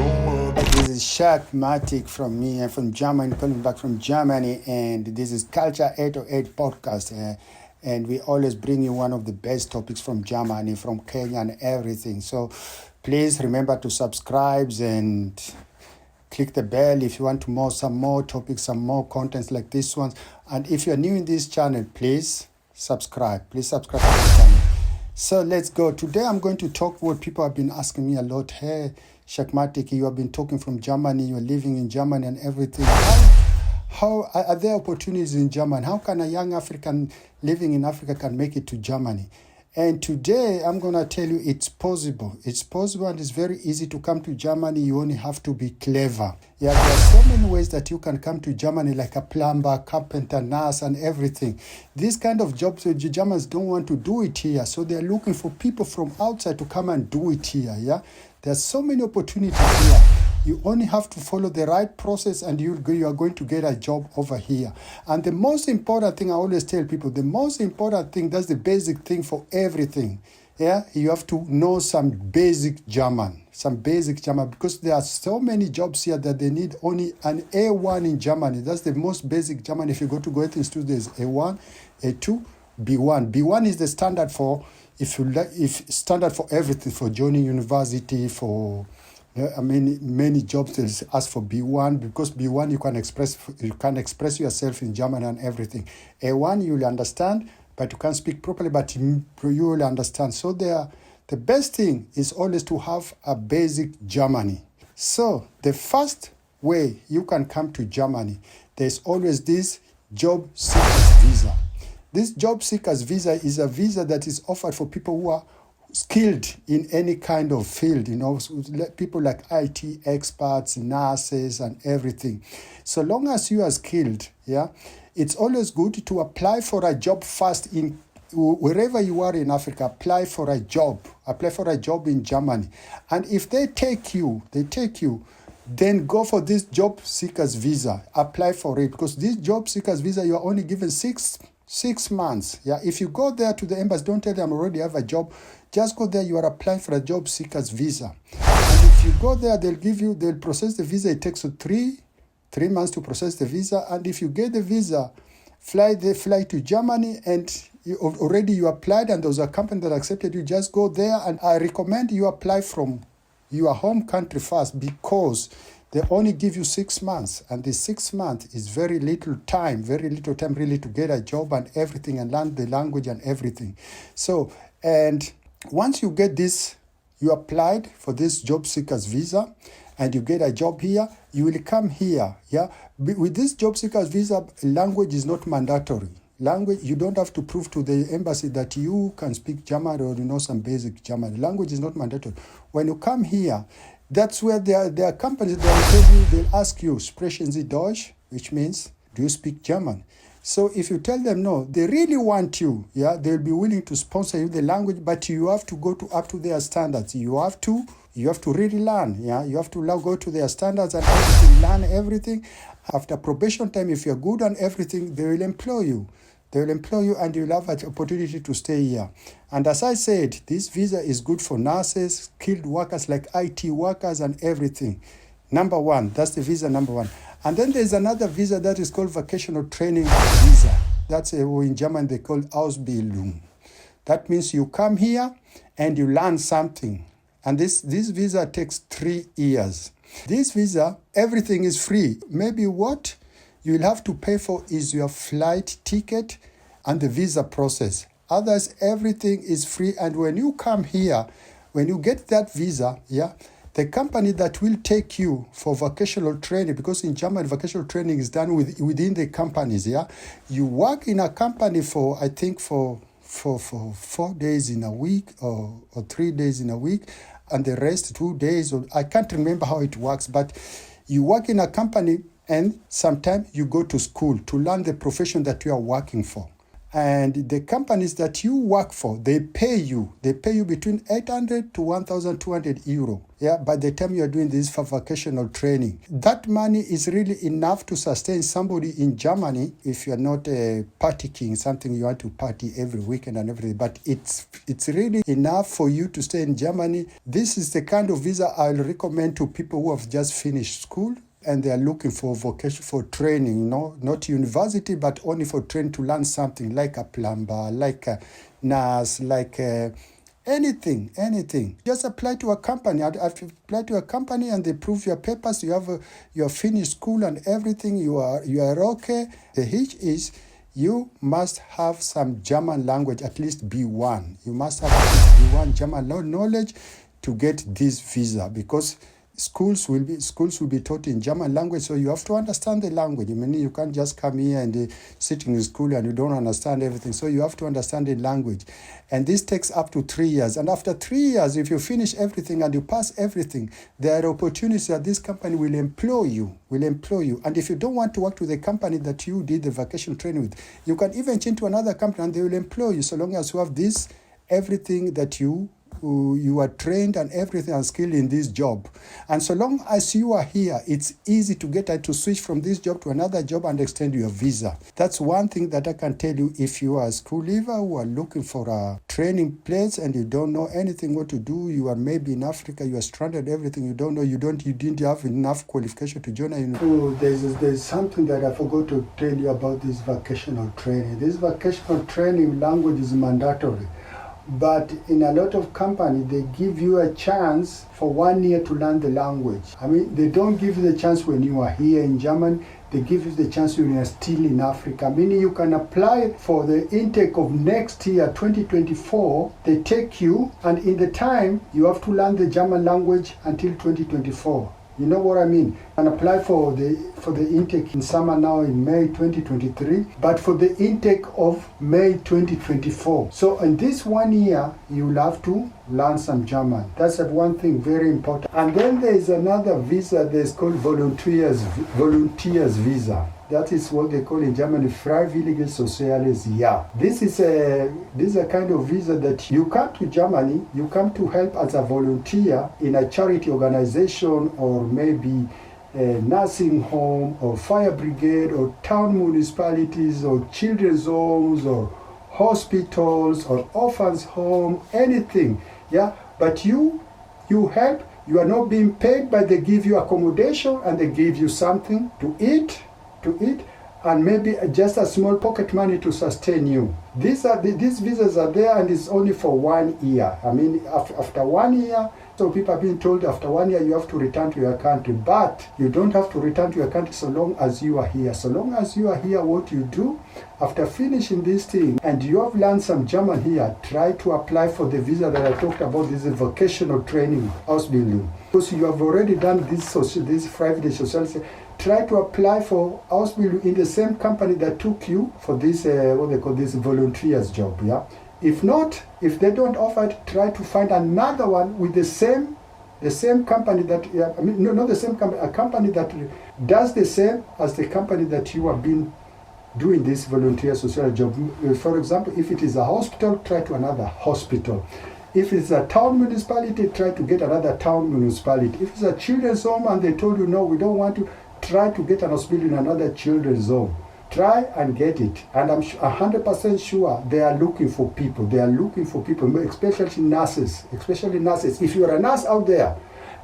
This is Shakmatic from me. I'm from Germany, calling back from Germany, and this is Culture 808 podcast. And we always bring you one of the best topics from Germany, from Kenya, and everything. So please remember to subscribe and click the bell if you want to some more topics, some more contents like this one. And if you're new in this channel, please subscribe. Please subscribe to this channel. So let's go. Today I'm going to talk what people have been asking me a lot. Hey, Shakmatic, you have been talking from Germany, you're living in Germany and everything. How are there opportunities in Germany? How can a young African living in Africa can make it to Germany? And today I'm going to tell you it's possible. It's possible and it's very easy to come to Germany. You only have to be clever. Yeah, there are so many ways that you can come to Germany, like a plumber, carpenter, nurse, and everything. These kind of jobs, the Germans don't want to do it here. So they're looking for people from outside to come and do it here. Yeah, there's so many opportunities here. You only have to follow the right process and you are going to get a job over here. And the most important thing I always tell people, the most important thing, that's the basic thing for everything. Yeah, you have to know some basic German, because there are so many jobs here that they need only an A1 in Germany. That's the most basic German. If you go to Goethe Institute, there's A1, A2, B1. B1 is the standard for, standard for everything, for joining university, for many jobs they ask for B1, because B1 you can express yourself in German and everything. A1 you will understand, but you can't speak properly, but you will understand. So the best thing is always to have a basic Germany. So the first way you can come to Germany, there's always this job seekers visa. This job seekers visa is a visa that is offered for people who are skilled in any kind of field, people like IT experts, nurses, and everything. So long as you are skilled, it's always good to apply for a job first in wherever you are in Africa. Apply for a job in Germany, and if they take you, then go for this job seekers visa. Apply for it, because this job seekers visa, you are only given six months. If you go there to the embassy, don't tell them I already have a job. Just go there, you are applying for a job seekers visa. And if you go there, they'll process the visa. It takes 3 months to process the visa. And if you get the visa, fly to Germany, and you applied and there was a company that accepted you. Just go there, and I recommend you apply from your home country first, because they only give you 6 months, and the 6 months is very little time really to get a job and everything, and learn the language and everything. So, and once you get this, you applied for this job seekers visa, and you get a job here, you will come here. With this job seekers visa, language is not mandatory. You don't have to prove to the embassy that you can speak German or you know some basic German. Language is not mandatory. When you come here, that's where there are companies that they'll ask you, sprechen Sie Deutsch, which means, do you speak German? So if you tell them no, they really want you, they'll be willing to sponsor you the language, but you have to go up to their standards. You have to really learn, You have to go to their standards and learn everything. After probation time, if you're good on everything, they will employ you. And you'll have an opportunity to stay here. And as I said, this visa is good for nurses, skilled workers like IT workers and everything. Number one, that's the visa number one. And then there's another visa that is called vocational training visa. That's in German they call Ausbildung. That means you come here and you learn something. And this visa takes 3 years. This visa, everything is free. Maybe what you'll have to pay for is your flight ticket and the visa process. Others, everything is free. And when you come here, when you get that visa, the company that will take you for vocational training, because in Germany, vocational training is done within the companies, You work in a company for 4 days in a week or 3 days in a week, and the rest 2 days, or I can't remember how it works, but you work in a company and sometimes you go to school to learn the profession that you are working for. And the companies that you work for, they pay you between 800 to 1,200 euro. Yeah, by the time you are doing this for vocational training, that money is really enough to sustain somebody in Germany if you are not a party king, something you want to party every weekend and everything. But it's really enough for you to stay in Germany. This is the kind of visa I'll recommend to people who have just finished school and they are looking for vocation, for training, not university, but only for training to learn something like a plumber, like a nurse, like anything. Just apply to a company. Apply to a company and they prove your papers. You have finished school and everything. You are okay. The hitch is you must have some German language, at least B1. You must have B1 German knowledge to get this visa, because schools will be taught in German language, so you have to understand the language. I mean, you can't just come here and sit in school and you don't understand everything. So you have to understand the language. And this takes up to 3 years. And after 3 years, if you finish everything and you pass everything, there are opportunities that this company will employ you. And if you don't want to work with the company that you did the vacation training with, you can even change to another company and they will employ you, so long as you have this, everything that you are trained and everything and skilled in this job. And so long as you are here, it's easy to switch from this job to another job and extend your visa. That's one thing that I can tell you. If you are a school leaver who are looking for a training place and you don't know anything what to do, you are maybe in Africa, you are stranded, everything you don't know, you didn't have enough qualification to join. There's something that I forgot to tell you about this vocational training. This vocational training language is mandatory. But in a lot of companies, they give you a chance for 1 year to learn the language. I mean, they don't give you the chance when you are here in Germany. They give you the chance when you are still in Africa. Meaning you can apply for the intake of next year, 2024. They take you, and in the time, you have to learn the German language until 2024. You know what I mean? And apply for the intake in summer now in May 2023, but for the intake of May 2024. So in this 1 year, you'll have to learn some German. That's one thing very important. And then there is another visa that's called volunteers visa. That is what they call in German Freiwilliges Soziales Jahr. This is a kind of visa that you come to Germany, you come to help as a volunteer in a charity organization or maybe a nursing home or fire brigade or town municipalities or children's homes or hospitals or orphans home, anything. Yeah, but you help. You are not being paid, but they give you accommodation and they give you something to eat, and maybe just a small pocket money to sustain you. These visas are there, and it's only for 1 year. I mean, after 1 year, so people are being told after 1 year you have to return to your country, but you don't have to return to your country so long as you are here. So long as you are here, what you do after finishing this thing and you have learned some German here, try to apply for the visa that I talked about. This is vocational training, Ausbildung. Because you have already done this Freiwillige Soziales. Try to apply for Ausbildung in the same company that took you for this, what they call this volunteers job, yeah? If not, if they don't offer it, try to find another one with the same company that, not the same company, a company that does the same as the company that you have been doing this volunteer social job. For example, if it is a hospital, try to another hospital. If it's a town municipality, try to get another town municipality. If it's a children's home and they told you, no, we don't want to, try to get an hospital in another children's home. Try and get it. And I'm 100% sure they are looking for people. They are looking for people, especially nurses. If you are a nurse out there,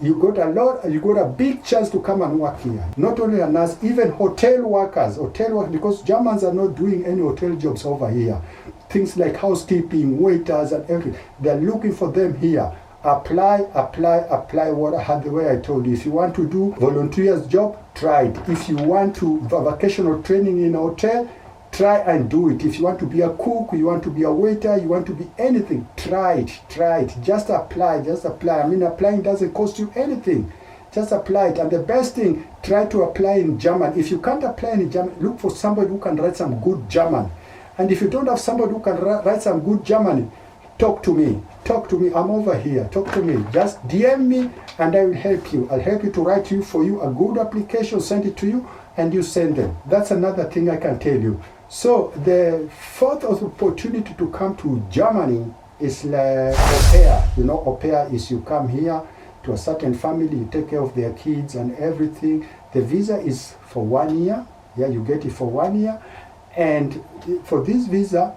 you got a big chance to come and work here. Not only a nurse, even hotel workers, because Germans are not doing any hotel jobs over here. Things like housekeeping, waiters and everything. They're looking for them here. Apply the way I told you. If you want to do volunteers job, try it. If you want to vocational training in a hotel, try and do it. If you want to be a cook, you want to be a waiter, you want to be anything, try it. Just apply. I mean, applying doesn't cost you anything. Just apply it. And the best thing, try to apply in German. If you can't apply in German, look for somebody who can write some good German. And if you don't have somebody who can write some good German, talk to me. I'm over here. Talk to me. Just DM me and I will help you. I'll help you to write for you a good application, send it to you, and you send them. That's another thing I can tell you. So the fourth opportunity to come to Germany is like au pair. You know, au pair is you come here to a certain family, you take care of their kids and everything. The visa is for 1 year. Yeah, you get it for 1 year. And for this visa,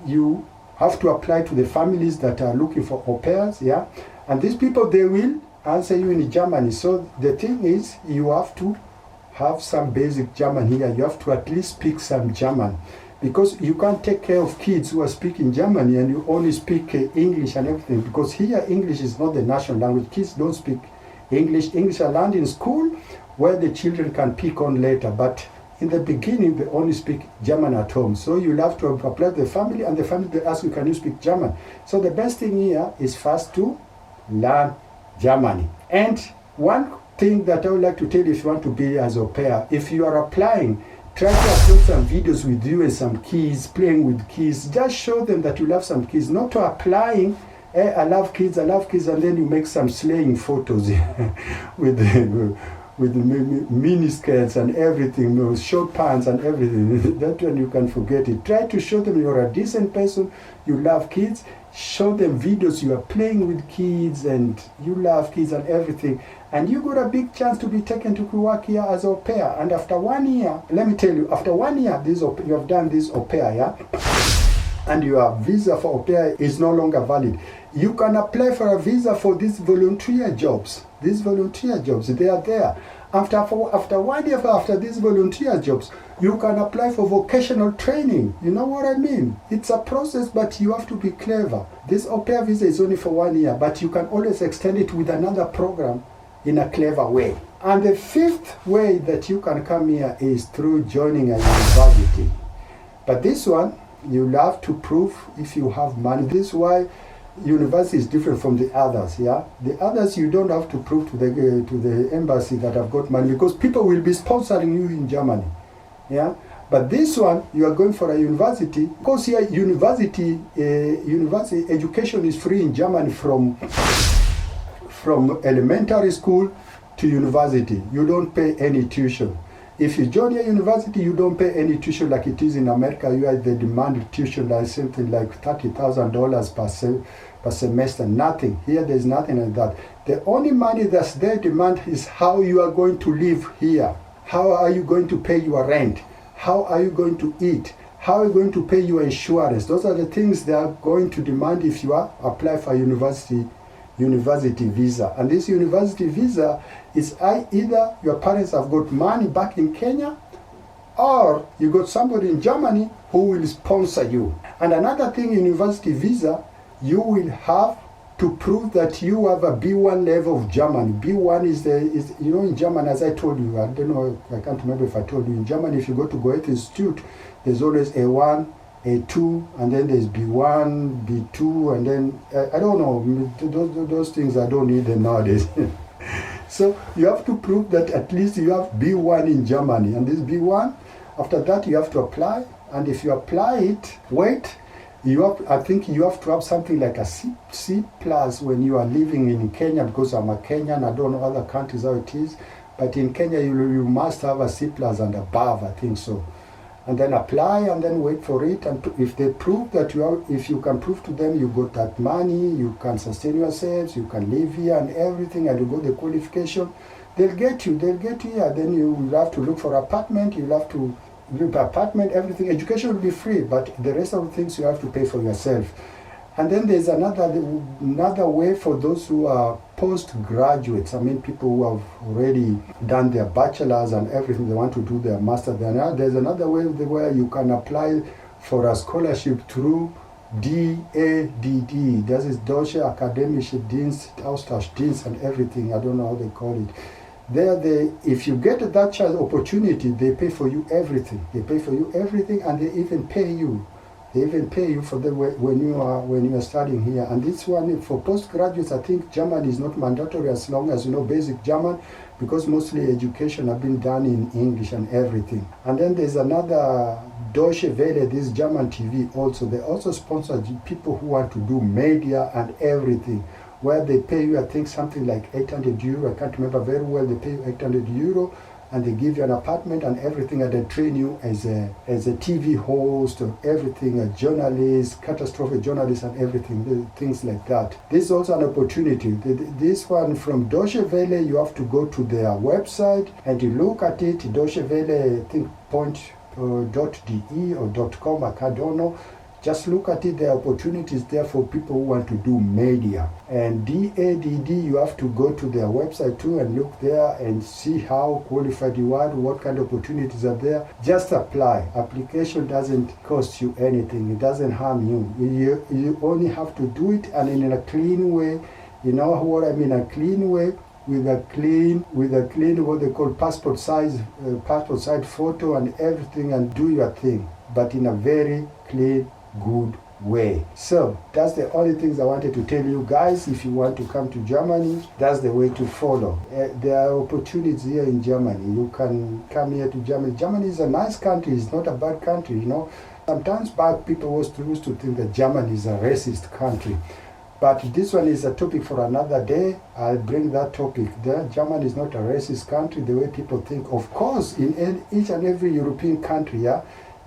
you have to apply to the families that are looking for au pairs. Yeah, and these people, they will answer you in Germany. So the thing is, you have to have some basic German here. You have to at least speak some German, because you can't take care of kids who are speaking Germany and you only speak English and everything, because here English is not the national language. Kids don't speak English. English are learned in school where the children can pick on later, but in the beginning they only speak German at home. So you'll have to apply to the family, and the family, they ask you, can you speak German? So the best thing here is first to learn Germany. And one thing that I would like to tell you, if you want to be as au pair, if you are applying, try to upload some videos with you and some kids, playing with kids. Just show them that you love some kids, not to applying, I love kids, and then you make some slaying photos with mini skirts and everything, short pants and everything. That one you can forget it. Try to show them you're a decent person, you love kids. Show them videos, you are playing with kids and you love kids and everything. And you got a big chance to be taken to work here as au pair. And after 1 year, let me tell you, after 1 year, you have done this au pair, yeah? And your visa for au pair is no longer valid. You can apply for a visa for these volunteer jobs. These volunteer jobs, they are there. After 1 year, after these volunteer jobs, you can apply for vocational training. You know what I mean? It's a process, but you have to be clever. This au pair visa is only for 1 year, but you can always extend it with another program in a clever way. And the fifth way that you can come here is through joining a university. But this one, you'll have to prove if you have money. This is why university is different from the others. Yeah, the others you don't have to prove to the embassy that I've got money, because people will be sponsoring you in Germany. Yeah, but this one, you are going for a university, because here university education is free in Germany from elementary school to university. You don't pay any tuition. If you join a university, you don't pay any tuition like it is in America. You have the demand tuition like something like $30,000 per semester. Nothing. Here there's nothing like that. The only money that's there demand is how you are going to live here. How are you going to pay your rent? How are you going to eat? How are you going to pay your insurance? Those are the things they are going to demand if you apply for a university visa. And this university visa is either your parents have got money back in Kenya, or you got somebody in Germany who will sponsor you. And another thing, university visa, you will have to prove that you have a B1 level of German. B1 is in German, as I told you, I don't know, I can't remember if I told you, in Germany, if you go to Goethe Institute, there's always A1, A2, and then there's B1, B2, and then, I don't know, those things I don't need them nowadays. So you have to prove that at least you have B1 in Germany, and this B1, after that you have to apply, and if you apply it, I think you have to have something like a C plus when you are living in Kenya, because I'm a Kenyan, I don't know other countries how it is, but in Kenya you must have a C plus and above, I think so. And then apply and then wait for it, and if they prove that if you can prove to them you got that money, you can sustain yourselves, you can live here and everything, and you got the qualification, they'll get you here. Then you will have to look for apartment, you'll have to live apartment, everything. Education will be free, but the rest of the things you have to pay for yourself. And then there's another way for those who are postgraduates. I mean, people who have already done their bachelor's and everything, they want to do their master's. There's another way where you can apply for a scholarship through DADD. That is Deutsche Akademische Austauschdienst and everything. I don't know how they call it. If you get that chance opportunity, they pay for you everything. They pay for you everything, and they even pay you. They even pay you for when you are studying here. And this one for postgraduates, I think German is not mandatory as long as you know basic German, because mostly education have been done in English and everything. And then there's another Deutsche Welle, this German TV also. They also sponsor people who want to do media and everything, where they pay you, I think, something like 800 euro. I can't remember very well. They pay you 800 euro, and they give you an apartment and everything, and they train you as a TV host or everything, a journalist, catastrophic journalist and everything, things like that. This is also an opportunity. This one from Deutsche Welle, you have to go to their website and you look at it. Deutsche Welle, I think .de or .com, I don't know. Just look at it. There are opportunities there for people who want to do media. And DADD, you have to go to their website too and look there and see how qualified you are, what kind of opportunities are there. Just apply. Application doesn't cost you anything. It doesn't harm you. You only have to do it, and in a clean way. You know what I mean? A clean way. With a clean, what they call passport size photo and everything, and do your thing, but in a very clean, good way. So that's the only things I wanted to tell you guys. If you want to come to Germany, that's the way to follow. There are opportunities here in Germany. You can come here to Germany. Germany is a nice country. It's not a bad country, you know. Sometimes back people used to think that Germany is a racist country. But this one is a topic for another day. I'll bring that topic there. Germany is not a racist country the way people think. Of course, in each and every European country,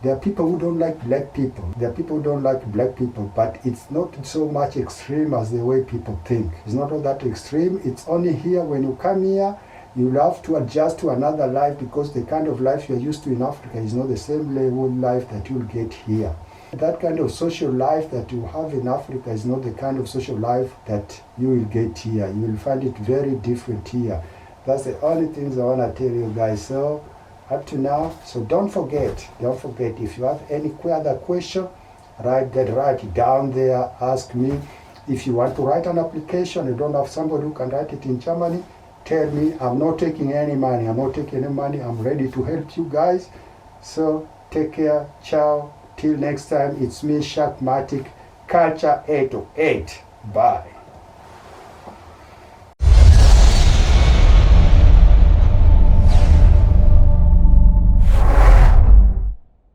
there are people who don't like black people. There are people who don't like black people, but it's not so much extreme as the way people think. It's not all that extreme. It's only here, when you come here, you'll have to adjust to another life, because the kind of life you're used to in Africa is not the same level of life that you'll get here. That kind of social life that you have in Africa is not the kind of social life that you will get here. You will find it very different here. That's the only things I want to tell you guys. So up to now, so don't forget, if you have any other question, write it down there, ask me. If you want to write an application, you don't have somebody who can write it in Germany, tell me. I'm not taking any money. I'm ready to help you guys. So take care. Ciao. Till next time, it's me, Shakmatic, Culture 808. Bye.